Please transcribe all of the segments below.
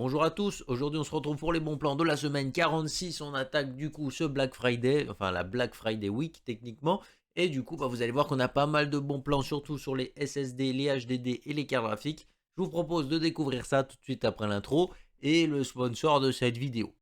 Bonjour à tous, aujourd'hui on se retrouve pour les bons plans de la semaine 46, on attaque du coup ce Black Friday, enfin la Black Friday Week techniquement, et du coup vous allez voir qu'on a pas mal de bons plans, surtout sur les SSD, les HDD et les cartes graphiques. Je vous propose de découvrir ça tout de suite après l'intro et le sponsor de cette vidéo.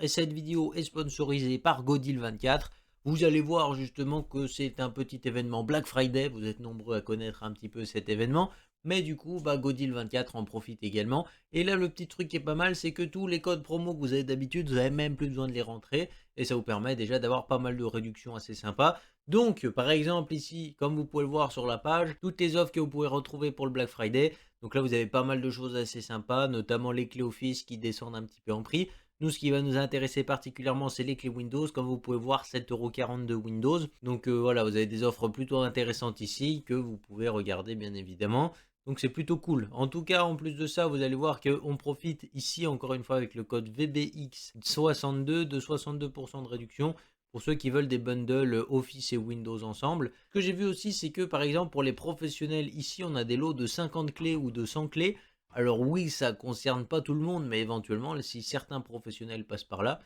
Et cette vidéo est sponsorisée par Godil24. Vous allez voir justement que c'est un petit événement Black Friday, vous êtes nombreux à connaître un petit peu cet événement, mais du coup Godil24 en profite également. Et là le petit truc qui est pas mal, c'est que tous les codes promo que vous avez d'habitude, vous n'avez même plus besoin de les rentrer, et ça vous permet déjà d'avoir pas mal de réductions assez sympas. Donc par exemple ici, comme vous pouvez le voir sur la page, toutes les offres que vous pouvez retrouver pour le Black Friday. Donc là vous avez pas mal de choses assez sympas, notamment les clés Office qui descendent un petit peu en prix. Nous, ce qui va nous intéresser particulièrement, c'est les clés Windows. Comme vous pouvez voir, 7,40 € de Windows. Donc voilà, vous avez des offres plutôt intéressantes ici que vous pouvez regarder bien évidemment. Donc c'est plutôt cool. En tout cas, en plus de ça, vous allez voir qu'on profite ici, encore une fois, avec le code VBX62 de 62% de réduction pour ceux qui veulent des bundles Office et Windows ensemble. Ce que j'ai vu aussi, c'est que par exemple, pour les professionnels, ici, on a des lots de 50 clés ou de 100 clés. Alors oui, ça concerne pas tout le monde, mais éventuellement, si certains professionnels passent par là,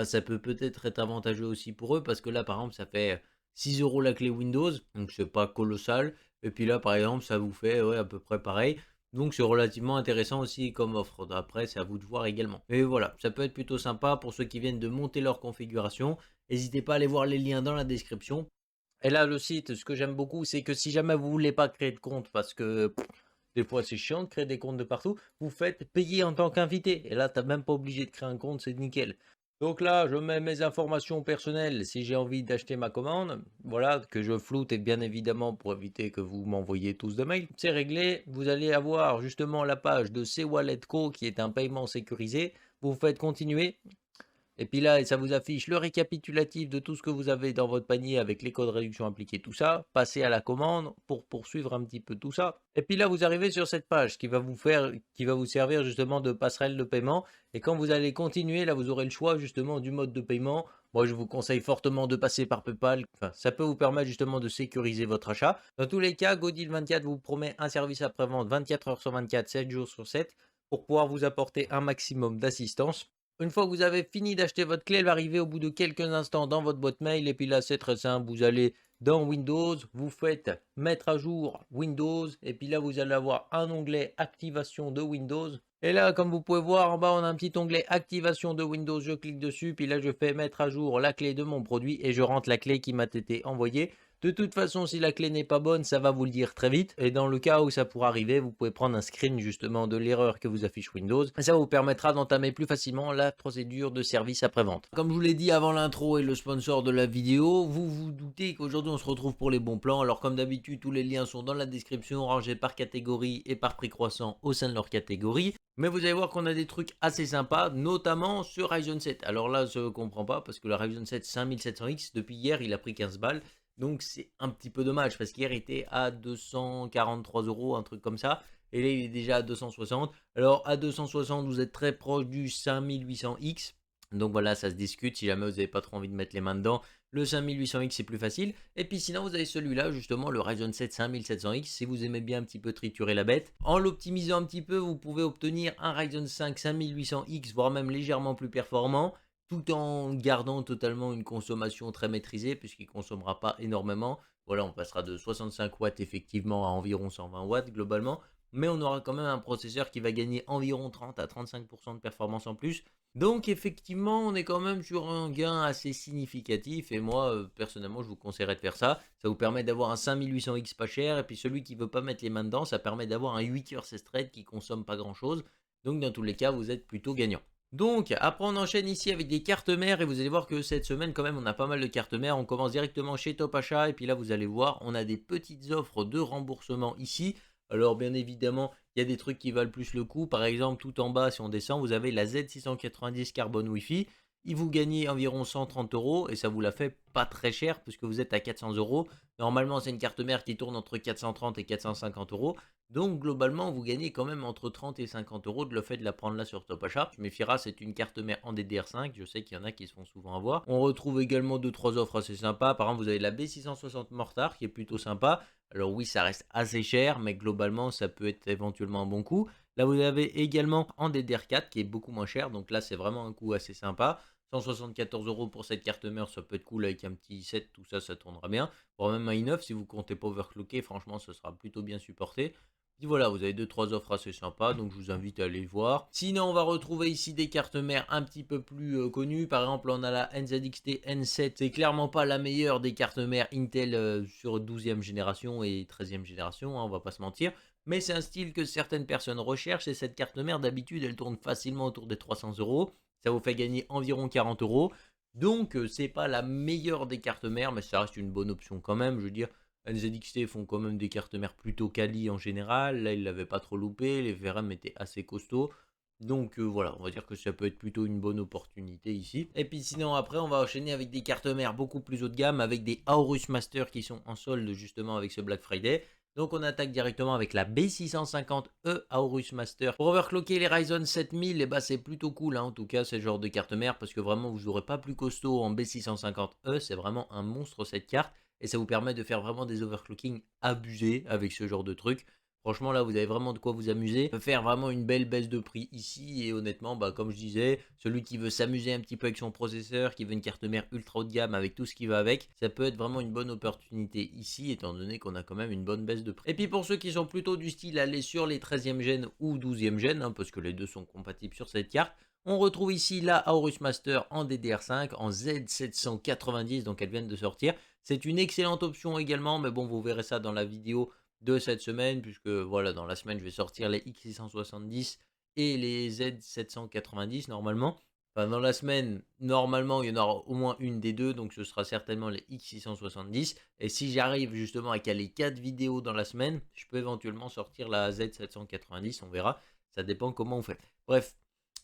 ça peut peut-être être avantageux aussi pour eux, parce que là, par exemple, ça fait 6 € la clé Windows, donc c'est pas colossal. Et puis là, par exemple, ça vous fait à peu près pareil. Donc c'est relativement intéressant aussi comme offre. Après, c'est à vous de voir également. Mais voilà, ça peut être plutôt sympa pour ceux qui viennent de monter leur configuration. N'hésitez pas à aller voir les liens dans la description. Et là, le site, ce que j'aime beaucoup, c'est que si jamais vous voulez pas créer de compte, parce que des fois c'est chiant de créer des comptes de partout, vous faites payer en tant qu'invité. Et là, tu n'as même pas obligé de créer un compte, c'est nickel. Donc là, je mets mes informations personnelles si j'ai envie d'acheter ma commande. Voilà, que je floute et bien évidemment pour éviter que vous m'envoyiez tous de mails. C'est réglé. Vous allez avoir justement la page de C-Wallet Co qui est un paiement sécurisé. Vous faites continuer. Et puis là, ça vous affiche le récapitulatif de tout ce que vous avez dans votre panier avec les codes réduction appliqués, tout ça. Passez à la commande pour poursuivre un petit peu tout ça. Et puis là, vous arrivez sur cette page qui va vous servir justement de passerelle de paiement. Et quand vous allez continuer, là, vous aurez le choix justement du mode de paiement. Moi, je vous conseille fortement de passer par PayPal. Enfin, ça peut vous permettre justement de sécuriser votre achat. Dans tous les cas, Godil24 vous promet un service après-vente 24 heures sur 24, 7 jours sur 7 pour pouvoir vous apporter un maximum d'assistance. Une fois que vous avez fini d'acheter votre clé, elle va arriver au bout de quelques instants dans votre boîte mail. Et puis là, c'est très simple. Vous allez dans Windows, vous faites mettre à jour Windows. Et puis là, vous allez avoir un onglet activation de Windows. Et là, comme vous pouvez voir en bas, on a un petit onglet activation de Windows. Je clique dessus. Puis là, je fais mettre à jour la clé de mon produit. Et je rentre la clé qui m'a été envoyée. De toute façon, si la clé n'est pas bonne, ça va vous le dire très vite. Et dans le cas où ça pourrait arriver, vous pouvez prendre un screen justement de l'erreur que vous affiche Windows. Et ça vous permettra d'entamer plus facilement la procédure de service après-vente. Comme je vous l'ai dit avant l'intro et le sponsor de la vidéo, vous vous doutez qu'aujourd'hui on se retrouve pour les bons plans. Alors comme d'habitude, tous les liens sont dans la description, rangés par catégorie et par prix croissant au sein de leur catégorie. Mais vous allez voir qu'on a des trucs assez sympas, notamment sur Ryzen 7. Alors là, je ne comprends pas parce que la Ryzen 7 5700X, depuis hier, il a pris 15 balles. Donc c'est un petit peu dommage parce qu'hier il était à 243 €, un truc comme ça. Et là il est déjà à 260. Alors à 260 vous êtes très proche du 5800X. Donc voilà, ça se discute si jamais vous n'avez pas trop envie de mettre les mains dedans. Le 5800X c'est plus facile. Et puis sinon vous avez celui-là justement, le Ryzen 7 5700X. Si vous aimez bien un petit peu triturer la bête. En l'optimisant un petit peu, vous pouvez obtenir un Ryzen 5 5800X, voire même légèrement plus performant, tout en gardant totalement une consommation très maîtrisée puisqu'il ne consommera pas énormément. Voilà, on passera de 65 watts effectivement à environ 120 watts globalement, mais on aura quand même un processeur qui va gagner environ 30 à 35% de performance en plus. Donc effectivement, on est quand même sur un gain assez significatif et moi, personnellement, je vous conseillerais de faire ça. Ça vous permet d'avoir un 5800X pas cher et puis celui qui veut pas mettre les mains dedans, ça permet d'avoir un 8 heures 16 threads qui consomme pas grand chose. Donc dans tous les cas, vous êtes plutôt gagnant. Donc, après on enchaîne ici avec des cartes mères et vous allez voir que cette semaine quand même on a pas mal de cartes mères. On commence directement chez Top Achat et puis là vous allez voir on a des petites offres de remboursement ici. Alors bien évidemment il y a des trucs qui valent plus le coup. Par exemple tout en bas si on descend vous avez la Z690 Carbone Wi-Fi. Il vous gagnez environ 130 € et ça vous la fait pas très cher puisque vous êtes à 400 €. Normalement c'est une carte mère qui tourne entre 430 et 450 €. Donc globalement, vous gagnez quand même entre 30 et 50 € de le fait de la prendre là sur Top Achat. Tu méfieras, c'est une carte mère en DDR5. Je sais qu'il y en a qui se font souvent avoir. On retrouve également 2-3 offres assez sympas. Par exemple, vous avez la B660 Mortar qui est plutôt sympa. Alors oui, ça reste assez cher, mais globalement, ça peut être éventuellement un bon coup. Là, vous avez également en DDR4 qui est beaucoup moins cher, donc là, c'est vraiment un coup assez sympa. 174 € pour cette carte mère, ça peut être cool avec un petit i7, tout ça, ça tournera bien. Pour même un i9, si vous comptez pas overclocker, franchement, ça sera plutôt bien supporté. Puis voilà, vous avez deux trois offres assez sympas, donc je vous invite à aller voir. Sinon, on va retrouver ici des cartes mères un petit peu plus connues. Par exemple, on a la NZXT N7. C'est clairement pas la meilleure des cartes mères Intel sur 12e génération et 13e génération, hein, on va pas se mentir. Mais c'est un style que certaines personnes recherchent et cette carte mère, d'habitude, elle tourne facilement autour des 300 €. Ça vous fait gagner environ 40 €. Donc, c'est pas la meilleure des cartes mères, mais ça reste une bonne option quand même. Je veux dire, NZXT font quand même des cartes mères plutôt quali en général. Là, ils l'avaient pas trop loupé. Les VRM étaient assez costauds. Donc voilà, on va dire que ça peut être plutôt une bonne opportunité ici. Et puis sinon après on va enchaîner avec des cartes mères beaucoup plus haut de gamme, avec des Aorus Master qui sont en solde justement avec ce Black Friday. Donc on attaque directement avec la B650E Aorus Master. Pour overclocker les Ryzen 7000, et bah c'est plutôt cool hein, en tout cas ce genre de carte mère, parce que vraiment vous n'aurez pas plus costaud en B650E, c'est vraiment un monstre cette carte. Et ça vous permet de faire vraiment des overclocking abusés avec ce genre de truc. Franchement, là, vous avez vraiment de quoi vous amuser. Faire vraiment une belle baisse de prix ici. Et honnêtement, bah, comme je disais, celui qui veut s'amuser un petit peu avec son processeur, qui veut une carte mère ultra haut de gamme avec tout ce qui va avec, ça peut être vraiment une bonne opportunité ici, étant donné qu'on a quand même une bonne baisse de prix. Et puis pour ceux qui sont plutôt du style aller sur les 13e gènes ou 12e gènes, hein, parce que les deux sont compatibles sur cette carte, on retrouve ici la Aorus Master en DDR5, en Z790, donc elles viennent de sortir. C'est une excellente option également, mais bon, vous verrez ça dans la vidéo de cette semaine, puisque voilà, dans la semaine, je vais sortir les X670 et les Z790 normalement. Enfin, dans la semaine, normalement, il y en aura au moins une des deux, donc ce sera certainement les X670. Et si j'arrive justement à caler 4 vidéos dans la semaine, je peux éventuellement sortir la Z790, on verra. Ça dépend comment on fait. Bref,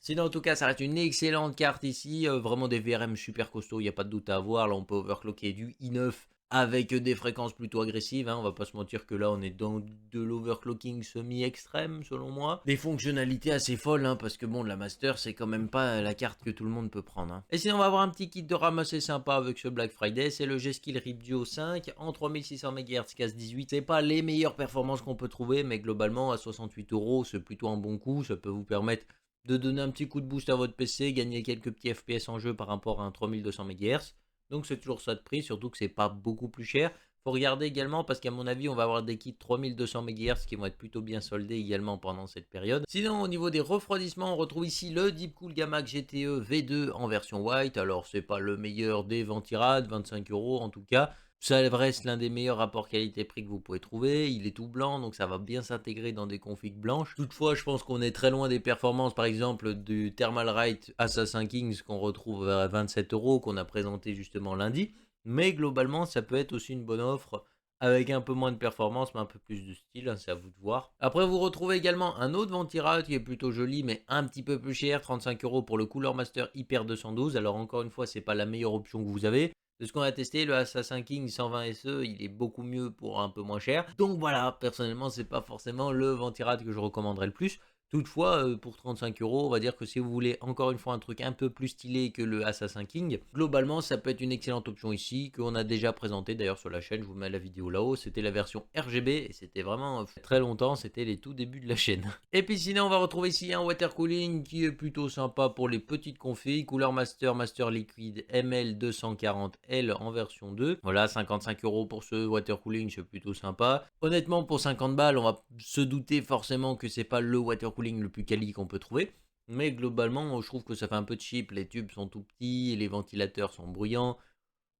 sinon, en tout cas, ça reste une excellente carte ici. Vraiment des VRM super costauds, il n'y a pas de doute à avoir. Là, on peut overclocker du i9 avec des fréquences plutôt agressives. Hein. On va pas se mentir que là, on est dans de l'overclocking semi-extrême, selon moi. Des fonctionnalités assez folles, hein, parce que bon, la Master, c'est quand même pas la carte que tout le monde peut prendre. Hein. Et sinon, on va avoir un petit kit de RAM assez sympa avec ce Black Friday. C'est le G-Skill RIP Duo 5 en 3600 MHz CAS 18. C'est pas les meilleures performances qu'on peut trouver, mais globalement, à 68 €, c'est plutôt un bon coup. Ça peut vous permettre de donner un petit coup de boost à votre PC, gagner quelques petits FPS en jeu par rapport à un 3200 MHz. Donc c'est toujours ça de prix, surtout que c'est pas beaucoup plus cher. Faut regarder également parce qu'à mon avis, on va avoir des kits 3200 MHz qui vont être plutôt bien soldés également pendant cette période. Sinon, au niveau des refroidissements, on retrouve ici le Deepcool Gamma GTE V2 en version white. Alors, c'est pas le meilleur des Ventirad, 25 € en tout cas. Ça reste l'un des meilleurs rapports qualité-prix que vous pouvez trouver. Il est tout blanc, donc ça va bien s'intégrer dans des configs blanches. Toutefois, je pense qu'on est très loin des performances, par exemple, du Thermalright Assassin Kings qu'on retrouve à 27 €, qu'on a présenté justement lundi. Mais globalement, ça peut être aussi une bonne offre avec un peu moins de performance, mais un peu plus de style, hein, c'est à vous de voir. Après, vous retrouvez également un autre Ventirad qui est plutôt joli, mais un petit peu plus cher, 35 € pour le Cooler Master Hyper 212. Alors encore une fois, c'est pas la meilleure option que vous avez. De ce qu'on a testé, le Assassin King 120 SE, il est beaucoup mieux pour un peu moins cher. Donc voilà, personnellement, c'est pas forcément le Ventirad que je recommanderais le plus. Toutefois, pour 35 €, on va dire que si vous voulez encore une fois un truc un peu plus stylé que le Assassin King, globalement, ça peut être une excellente option ici, qu'on a déjà présenté d'ailleurs sur la chaîne. Je vous mets la vidéo là-haut. C'était la version RGB et c'était vraiment très longtemps. C'était les tout débuts de la chaîne. Et puis sinon, on va retrouver ici un water cooling qui est plutôt sympa pour les petites configs. Couleur Master, Master Liquid ML240L en version 2. Voilà, 55 € pour ce water cooling, c'est plutôt sympa. Honnêtement, pour 50 balles, on va se douter forcément que c'est pas le water cooling le plus quali qu'on peut trouver. Mais globalement, je trouve que ça fait un peu cheap. Les tubes sont tout petits, les ventilateurs sont bruyants.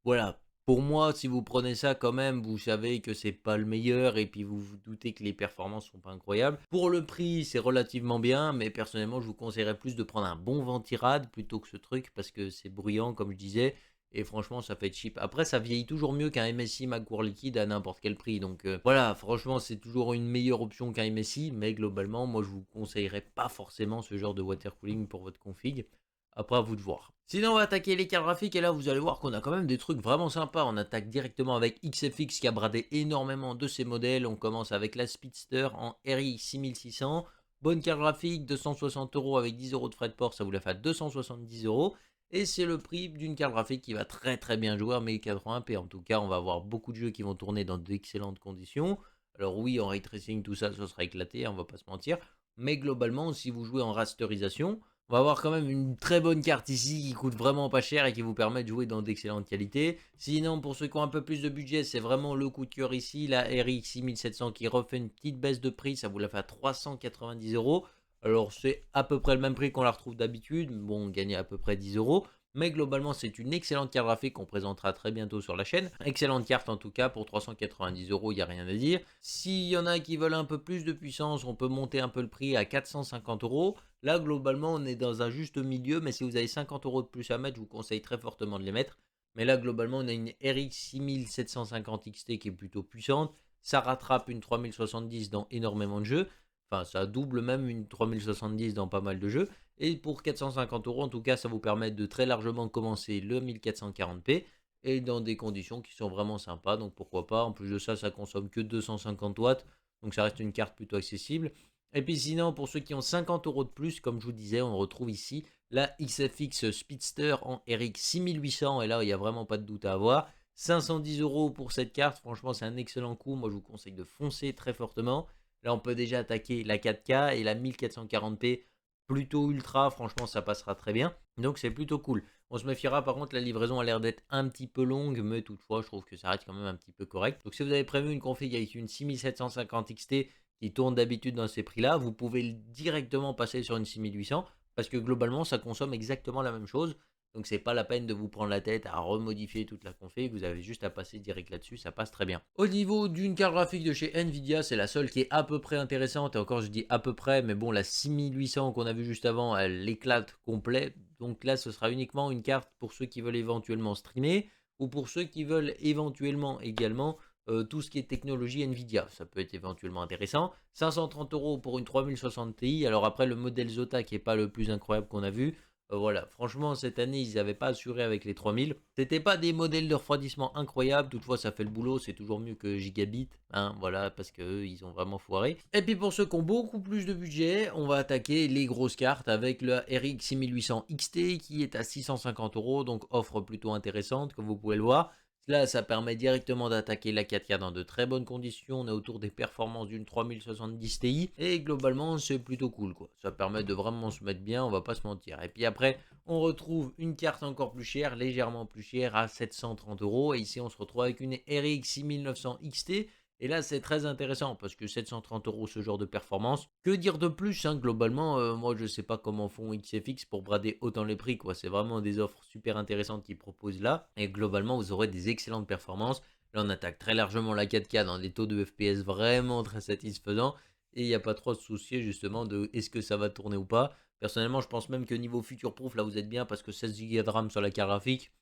Voilà. Pour moi, si vous prenez ça quand même, vous savez que c'est pas le meilleur et puis vous vous doutez que les performances sont pas incroyables. Pour le prix, c'est relativement bien, mais personnellement, je vous conseillerais plus de prendre un bon Ventirad plutôt que ce truc parce que c'est bruyant, comme je disais, et franchement, ça fait cheap. Après, ça vieillit toujours mieux qu'un MSI MagCour Liquide à n'importe quel prix. Donc voilà, franchement, c'est toujours une meilleure option qu'un MSI, mais globalement, moi, je vous conseillerais pas forcément ce genre de water cooling pour votre config. Après, à vous de voir. Sinon, on va attaquer les cartes graphiques et là, vous allez voir qu'on a quand même des trucs vraiment sympas. On attaque directement avec XFX qui a bradé énormément de ses modèles. On commence avec la Speedster en RX 6600. Bonne carte graphique, 260 € avec 10 € de frais de port, ça vous la fait à 270 €. et c'est le prix d'une carte graphique qui va très bien jouer en 1080p. En tout cas, on va avoir beaucoup de jeux qui vont tourner dans d'excellentes conditions. Alors oui, en ray tracing, tout ça, ça sera éclaté, on va pas se mentir. Mais globalement, si vous jouez en rasterisation, on va avoir quand même une très bonne carte ici qui coûte vraiment pas cher et qui vous permet de jouer dans d'excellentes qualités. Sinon, pour ceux qui ont un peu plus de budget, c'est vraiment le coup de cœur ici, la RX 6700 qui refait une petite baisse de prix, ça vous la fait à 390 €. Alors c'est à peu près le même prix qu'on la retrouve d'habitude, bon, on gagne à peu près 10 €. Mais globalement, c'est une excellente carte graphique qu'on présentera très bientôt sur la chaîne. Excellente carte en tout cas, pour 390 €, il n'y a rien à dire. S'il y en a qui veulent un peu plus de puissance, on peut monter un peu le prix à 450 €. Là, globalement, on est dans un juste milieu, mais si vous avez 50 € de plus à mettre, je vous conseille très fortement de les mettre. Mais là, globalement, on a une RX 6750 XT qui est plutôt puissante. Ça rattrape une 3070 dans énormément de jeux. Enfin, ça double même une 3070 dans pas mal de jeux. Et pour 450 € en tout cas, ça vous permet de très largement commencer le 1440p et dans des conditions qui sont vraiment sympas. Donc pourquoi pas. En plus de ça, ça consomme que 250 watts. Donc ça reste une carte plutôt accessible. Et puis sinon, pour ceux qui ont 50 € de plus, comme je vous disais, on retrouve ici la XFX Speedster en RX 6800. Et là, il n'y a vraiment pas de doute à avoir. 510 € pour cette carte. Franchement, c'est un excellent coup. Moi, je vous conseille de foncer très fortement. Là, on peut déjà attaquer la 4K et la 1440p plutôt ultra. Franchement, ça passera très bien. Donc, c'est plutôt cool. On se méfiera, par contre, la livraison a l'air d'être un petit peu longue, mais toutefois, je trouve que ça reste quand même un petit peu correct. Donc, si vous avez prévu une config avec une 6750 XT qui tourne d'habitude dans ces prix-là, vous pouvez directement passer sur une 6800 parce que globalement, ça consomme exactement la même chose. Donc c'est pas la peine de vous prendre la tête à remodifier toute la config, vous avez juste à passer direct là-dessus, ça passe très bien. Au niveau d'une carte graphique de chez Nvidia, c'est la seule qui est à peu près intéressante, et encore je dis à peu près, mais bon, la 6800 qu'on a vu juste avant, elle éclate complet. Donc là, ce sera uniquement une carte pour ceux qui veulent éventuellement streamer, ou pour ceux qui veulent éventuellement également tout ce qui est technologie Nvidia, ça peut être éventuellement intéressant. 530 € pour une 3060 Ti, alors après le modèle Zota qui est pas le plus incroyable qu'on a vu, voilà, franchement, cette année, ils n'avaient pas assuré avec les 3000. C'était pas des modèles de refroidissement incroyables, toutefois, ça fait le boulot, c'est toujours mieux que Gigabit, hein, voilà, parce qu'eux, ils ont vraiment foiré. Et puis pour ceux qui ont beaucoup plus de budget, on va attaquer les grosses cartes avec le RX 6800 XT qui est à 650 €, donc offre plutôt intéressante, comme vous pouvez le voir. Là, ça permet directement d'attaquer la 4K dans de très bonnes conditions. On est autour des performances d'une 3070 Ti. Et globalement, c'est plutôt cool, quoi. Ça permet de vraiment se mettre bien, on va pas se mentir. Et puis après, on retrouve une carte encore plus chère, légèrement plus chère, à 730 €. Et ici, on se retrouve avec une RX 6900 XT. Et là, c'est très intéressant parce que 730 € ce genre de performance. Que dire de plus, hein, globalement, moi je sais pas comment font XFX pour brader autant les prix, quoi. C'est vraiment des offres super intéressantes qu'ils proposent là. Et globalement, vous aurez des excellentes performances. Là, on attaque très largement la 4K dans des taux de FPS vraiment très satisfaisants. Et il n'y a pas trop de soucis justement de est-ce que ça va tourner ou pas. Personnellement, je pense même que niveau future proof, là vous êtes bien parce que 16 Go de RAM sur la carte graphique,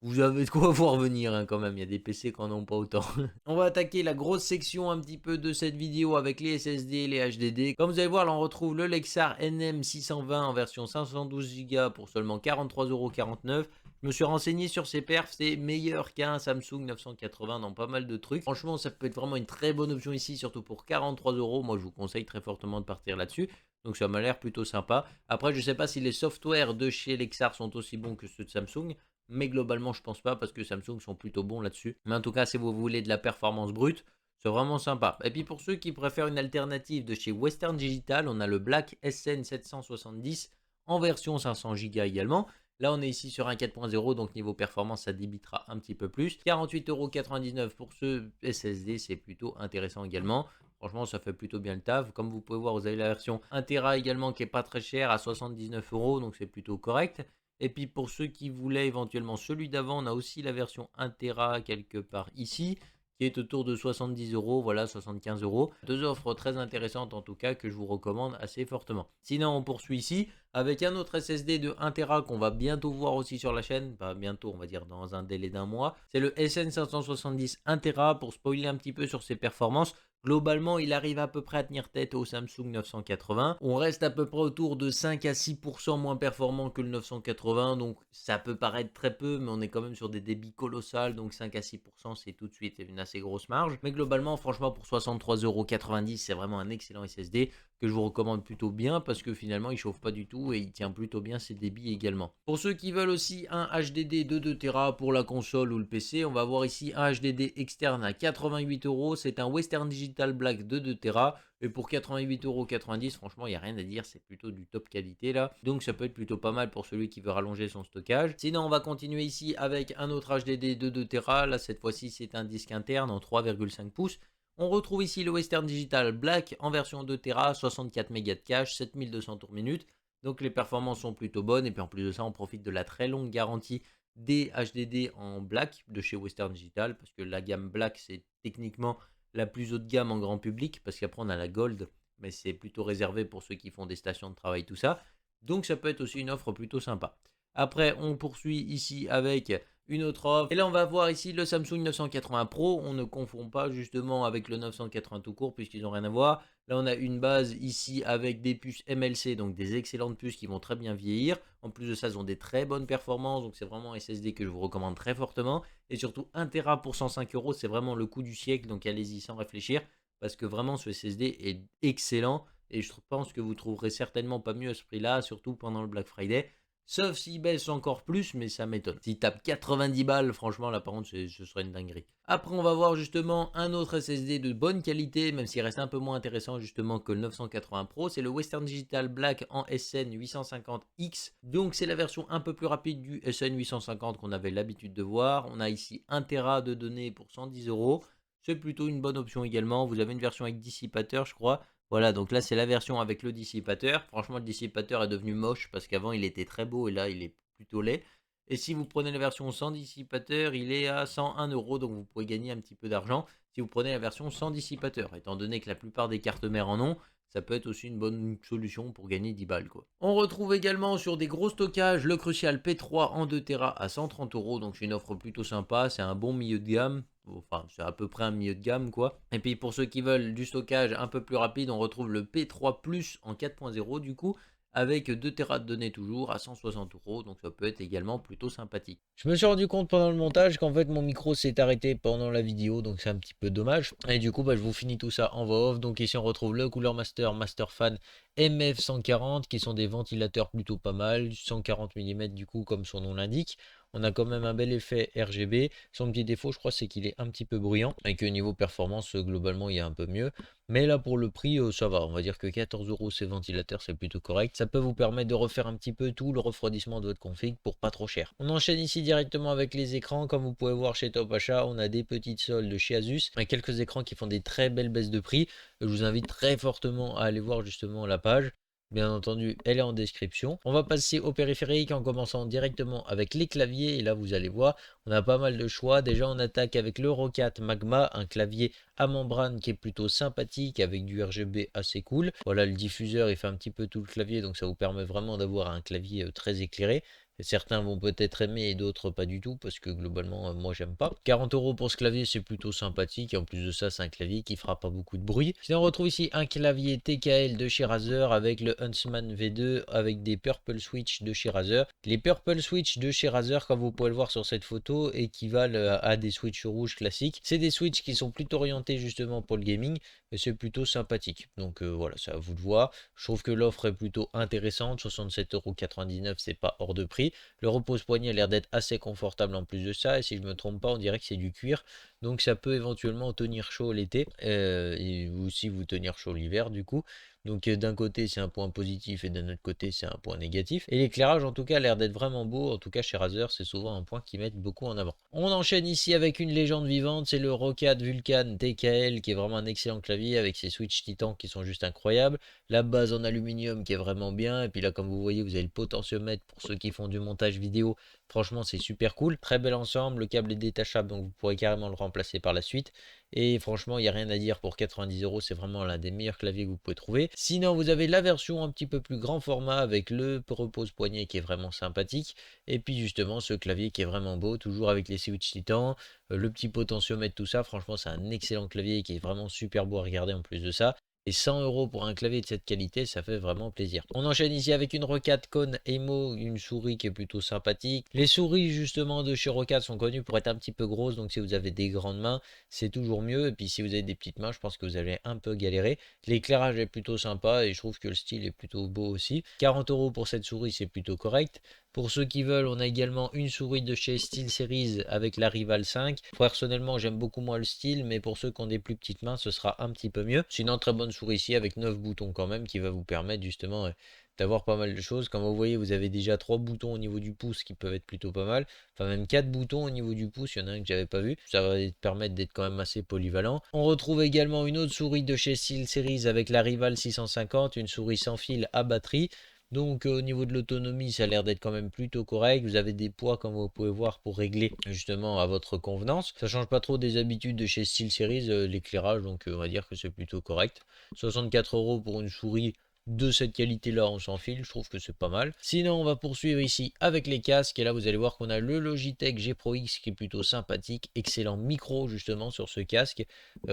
vous avez de quoi voir venir, hein, quand même, il y a des PC qui n'en ont pas autant. On va attaquer la grosse section un petit peu de cette vidéo avec les SSD et les HDD. Comme vous allez voir, là on retrouve le Lexar NM620 en version 512 Go pour seulement 43,49 €. Je me suis renseigné sur ses perfs, c'est meilleur qu'un Samsung 980 dans pas mal de trucs. Franchement, ça peut être vraiment une très bonne option ici, surtout pour 43 €. Moi, je vous conseille très fortement de partir là-dessus. Donc ça m'a l'air plutôt sympa. Après, je ne sais pas si les softwares de chez Lexar sont aussi bons que ceux de Samsung. Mais globalement, je pense pas parce que Samsung sont plutôt bons là-dessus. Mais en tout cas, si vous voulez de la performance brute, c'est vraiment sympa. Et puis pour ceux qui préfèrent une alternative de chez Western Digital, on a le Black SN770 en version 500 Go également. Là, on est ici sur un 4.0, donc niveau performance, ça débitera un petit peu plus. 48,99 € pour ce SSD, c'est plutôt intéressant également. Franchement, ça fait plutôt bien le taf. Comme vous pouvez voir, vous avez la version 1 Tera également qui est pas très chère à 79 €, donc c'est plutôt correct. Et puis pour ceux qui voulaient éventuellement celui d'avant, on a aussi la version 1 Tera quelque part ici, qui est autour de 70 €, voilà, 75 €. Deux offres très intéressantes en tout cas que je vous recommande assez fortement. Sinon, on poursuit ici avec un autre SSD de 1 Tera qu'on va bientôt voir aussi sur la chaîne, pas bientôt, on va dire dans un délai d'un mois. C'est le SN570 1 Tera. Pour spoiler un petit peu sur ses performances, globalement, il arrive à peu près à tenir tête au Samsung 980. On reste à peu près autour de 5 à 6% moins performant que le 980, donc ça peut paraître très peu, mais on est quand même sur des débits colossales, donc 5 à 6%, c'est tout de suite une assez grosse marge. Mais globalement, franchement, pour 63,90 €, c'est vraiment un excellent SSD que je vous recommande plutôt bien parce que finalement il chauffe pas du tout et il tient plutôt bien ses débits également. Pour ceux qui veulent aussi un HDD de 2 Tera pour la console ou le PC, on va voir ici un HDD externe à 88 euros. C'est un Western Digital Black de 2 Tera et pour 88,90 €, franchement, il n'y a rien à dire, c'est plutôt du top qualité là. Donc ça peut être plutôt pas mal pour celui qui veut rallonger son stockage. Sinon, on va continuer ici avec un autre HDD de 2 Tera. Là, cette fois-ci, c'est un disque interne en 3,5 pouces. On retrouve ici le Western Digital Black en version 2 Tera, 64 mégas de cache, 7200 tours minute. Donc les performances sont plutôt bonnes. Et puis en plus de ça, on profite de la très longue garantie des HDD en Black de chez Western Digital. Parce que la gamme Black, c'est techniquement la plus haut de gamme en grand public. Parce qu'après, on a la Gold. Mais c'est plutôt réservé pour ceux qui font des stations de travail, tout ça. Donc ça peut être aussi une offre plutôt sympa. Après, on poursuit ici avec une autre offre. Et là, on va voir ici le Samsung 980 Pro. On ne confond pas justement avec le 980 tout court puisqu'ils n'ont rien à voir. Là, on a une base ici avec des puces MLC, donc des excellentes puces qui vont très bien vieillir. En plus de ça, elles ont des très bonnes performances. Donc, c'est vraiment un SSD que je vous recommande très fortement. Et surtout, 1 Tera pour 105 euros, c'est vraiment le coup du siècle. Donc, allez-y sans réfléchir parce que vraiment, ce SSD est excellent. Et je pense que vous trouverez certainement pas mieux à ce prix-là, surtout pendant le Black Friday. Sauf s'il baisse encore plus, mais ça m'étonne. S'il tape 90 balles, franchement, là par contre, ce serait une dinguerie. Après, on va voir justement un autre SSD de bonne qualité, même s'il reste un peu moins intéressant justement que le 980 Pro. C'est le Western Digital Black en SN 850X. Donc, c'est la version un peu plus rapide du SN 850 qu'on avait l'habitude de voir. On a ici 1 Tera de données pour 110 euros. C'est plutôt une bonne option également. Vous avez une version avec dissipateur, je crois. Voilà, donc là c'est la version avec le dissipateur. Franchement, le dissipateur est devenu moche parce qu'avant il était très beau et là il est plutôt laid. Et si vous prenez la version sans dissipateur, il est à 101 euros, donc vous pouvez gagner un petit peu d'argent si vous prenez la version sans dissipateur. Étant donné que la plupart des cartes mères en ont, ça peut être aussi une bonne solution pour gagner 10 balles quoi. On retrouve également sur des gros stockages le Crucial P3 en 2 Tera à 130 euros, donc c'est une offre plutôt sympa, c'est un bon milieu de gamme. Enfin, c'est à peu près un milieu de gamme quoi. Et puis pour ceux qui veulent du stockage un peu plus rapide, on retrouve le P3 Plus en 4.0 du coup, avec 2 Tera de données toujours à 160 euros, donc ça peut être également plutôt sympathique. Je me suis rendu compte pendant le montage qu'en fait mon micro s'est arrêté pendant la vidéo, donc c'est un petit peu dommage. Et du coup, je vous finis tout ça en voix off. Donc ici on retrouve le Cooler Master Masterfan MF140 qui sont des ventilateurs plutôt pas mal, 140 mm du coup comme son nom l'indique. On a quand même un bel effet RGB. Son petit défaut, je crois, c'est qu'il est un petit peu bruyant et que niveau performance, globalement, il est un peu mieux. Mais là, pour le prix, ça va. On va dire que 14 euros ces ventilateurs, c'est plutôt correct. Ça peut vous permettre de refaire un petit peu tout le refroidissement de votre config pour pas trop cher. On enchaîne ici directement avec les écrans. Comme vous pouvez voir chez Top Achat, on a des petites soldes chez Asus et quelques écrans qui font des très belles baisses de prix. Je vous invite très fortement à aller voir justement la page. Bien entendu, elle est en description. On va passer au périphérique en commençant directement avec les claviers. Et là, vous allez voir, on a pas mal de choix. Déjà, on attaque avec le Roccat Magma, un clavier à membrane qui est plutôt sympathique avec du RGB assez cool. Voilà, le diffuseur, il fait un petit peu tout le clavier, donc ça vous permet vraiment d'avoir un clavier très éclairé. Certains vont peut-être aimer et d'autres pas du tout parce que globalement moi j'aime pas. 40 euros pour ce clavier, c'est plutôt sympathique et en plus de ça c'est un clavier qui fera pas beaucoup de bruit. Sinon on retrouve ici un clavier TKL de chez Razer avec le Huntsman V2 avec des Purple Switch de chez Razer. Les Purple Switch de chez Razer, comme vous pouvez le voir sur cette photo, équivalent à des Switch rouges classiques. C'est des Switch qui sont plutôt orientés justement pour le gaming et c'est plutôt sympathique. Donc voilà, c'est à vous de voir. Je trouve que l'offre est plutôt intéressante. 67,99 €, c'est pas hors de prix. Le repose-poignet a l'air d'être assez confortable en plus de ça. Et si je me trompe pas, on dirait que c'est du cuir. Donc ça peut éventuellement tenir chaud l'été. Et aussi vous tenir chaud l'hiver du coup. Donc d'un côté c'est un point positif et d'un autre côté c'est un point négatif. Et l'éclairage en tout cas a l'air d'être vraiment beau. En tout cas chez Razer c'est souvent un point qu'ils mettent beaucoup en avant. On enchaîne ici avec une légende vivante. C'est le Roccat Vulcan TKL qui est vraiment un excellent clavier avec ses switches Titan qui sont juste incroyables. La base en aluminium qui est vraiment bien. Et puis là comme vous voyez vous avez le potentiomètre pour ceux qui font du montage vidéo. Franchement c'est super cool. Très bel ensemble. Le câble est détachable donc vous pourrez carrément le remplacer par la suite. Et franchement, il n'y a rien à dire pour 90 euros. C'est vraiment l'un des meilleurs claviers que vous pouvez trouver. Sinon, vous avez la version un petit peu plus grand format avec le repose-poignet qui est vraiment sympathique. Et puis justement, ce clavier qui est vraiment beau, toujours avec les switch Titan, le petit potentiomètre, tout ça. Franchement, c'est un excellent clavier qui est vraiment super beau à regarder en plus de ça. Et 100 € pour un clavier de cette qualité, ça fait vraiment plaisir. On enchaîne ici avec une Roccat Kone Emo, une souris qui est plutôt sympathique. Les souris justement de chez Roccat sont connues pour être un petit peu grosses, donc si vous avez des grandes mains, c'est toujours mieux. Et puis si vous avez des petites mains, je pense que vous allez un peu galérer. L'éclairage est plutôt sympa et je trouve que le style est plutôt beau aussi. 40 € pour cette souris, c'est plutôt correct. Pour ceux qui veulent, on a également une souris de chez SteelSeries avec la Rival 5. Personnellement, j'aime beaucoup moins le style, mais pour ceux qui ont des plus petites mains, ce sera un petit peu mieux. Sinon, très bonne souris ici avec 9 boutons quand même qui va vous permettre justement d'avoir pas mal de choses. Comme vous voyez, vous avez déjà 3 boutons au niveau du pouce qui peuvent être plutôt pas mal. Enfin, même 4 boutons au niveau du pouce, il y en a un que j'avais pas vu. Ça va te permettre d'être quand même assez polyvalent. On retrouve également une autre souris de chez SteelSeries avec la Rival 650, une souris sans fil à batterie. Donc au niveau de l'autonomie, ça a l'air d'être quand même plutôt correct. Vous avez des poids comme vous pouvez voir pour régler justement à votre convenance. Ça change pas trop des habitudes de chez SteelSeries, l'éclairage, donc on va dire que c'est plutôt correct. 64 € pour une souris de cette qualité-là, on s'en file, je trouve que c'est pas mal. Sinon, on va poursuivre ici avec les casques. Et là, vous allez voir qu'on a le Logitech G Pro X qui est plutôt sympathique. Excellent micro justement sur ce casque.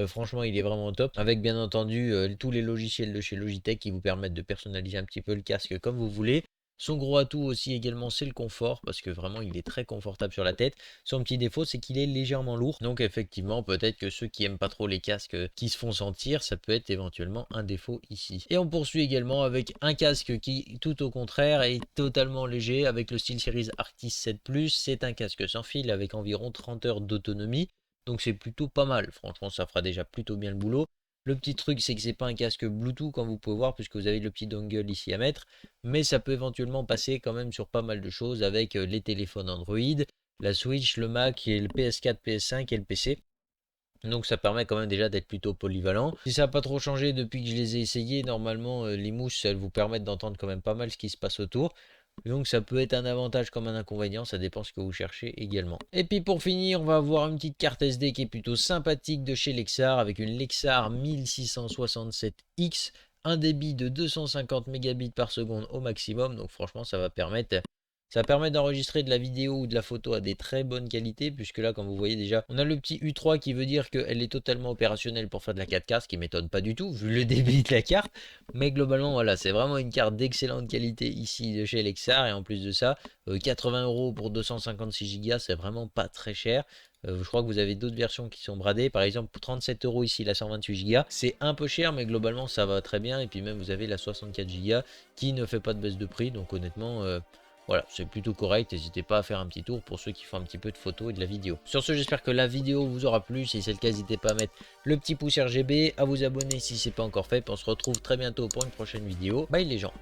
Franchement, il est vraiment top. Avec bien entendu tous les logiciels de chez Logitech qui vous permettent de personnaliser un petit peu le casque comme vous voulez. Son gros atout aussi également, c'est le confort, parce que vraiment il est très confortable sur la tête. Son petit défaut, c'est qu'il est légèrement lourd. Donc effectivement, peut-être que ceux qui aiment pas trop les casques qui se font sentir, ça peut être éventuellement un défaut ici. Et on poursuit également avec un casque qui, tout au contraire, est totalement léger avec le SteelSeries Arctis 7 Plus. C'est un casque sans fil avec environ 30 heures d'autonomie. Donc c'est plutôt pas mal. Franchement, ça fera déjà plutôt bien le boulot. Le petit truc, c'est que c'est pas un casque Bluetooth, comme vous pouvez voir, puisque vous avez le petit dongle ici à mettre. Mais ça peut éventuellement passer quand même sur pas mal de choses avec les téléphones Android, la Switch, le Mac, et le PS4, PS5 et le PC. Donc ça permet quand même déjà d'être plutôt polyvalent. Si ça n'a pas trop changé depuis que je les ai essayés, normalement les mouches, elles vous permettent d'entendre quand même pas mal ce qui se passe autour. Donc ça peut être un avantage comme un inconvénient, ça dépend ce que vous cherchez également. Et puis pour finir, on va avoir une petite carte SD qui est plutôt sympathique de chez Lexar, avec une Lexar 1667X, un débit de 250 mégabits par seconde au maximum. Donc franchement, ça permet d'enregistrer de la vidéo ou de la photo à des très bonnes qualités, puisque là, comme vous voyez déjà, on a le petit U3 qui veut dire qu'elle est totalement opérationnelle pour faire de la 4K, ce qui m'étonne pas du tout, vu le débit de la carte. Mais globalement, voilà, c'est vraiment une carte d'excellente qualité ici de chez Lexar, et en plus de ça, 80 € pour 256 Go, c'est vraiment pas très cher. Je crois que vous avez d'autres versions qui sont bradées. Par exemple, pour 37 € ici, la 128 Go. C'est un peu cher, mais globalement, ça va très bien. Et puis même, vous avez la 64 Go qui ne fait pas de baisse de prix. Donc honnêtement, voilà, c'est plutôt correct. N'hésitez pas à faire un petit tour pour ceux qui font un petit peu de photos et de la vidéo. Sur ce, j'espère que la vidéo vous aura plu. Si c'est le cas, n'hésitez pas à mettre le petit pouce RGB, à vous abonner si ce n'est pas encore fait. Puis on se retrouve très bientôt pour une prochaine vidéo. Bye les gens.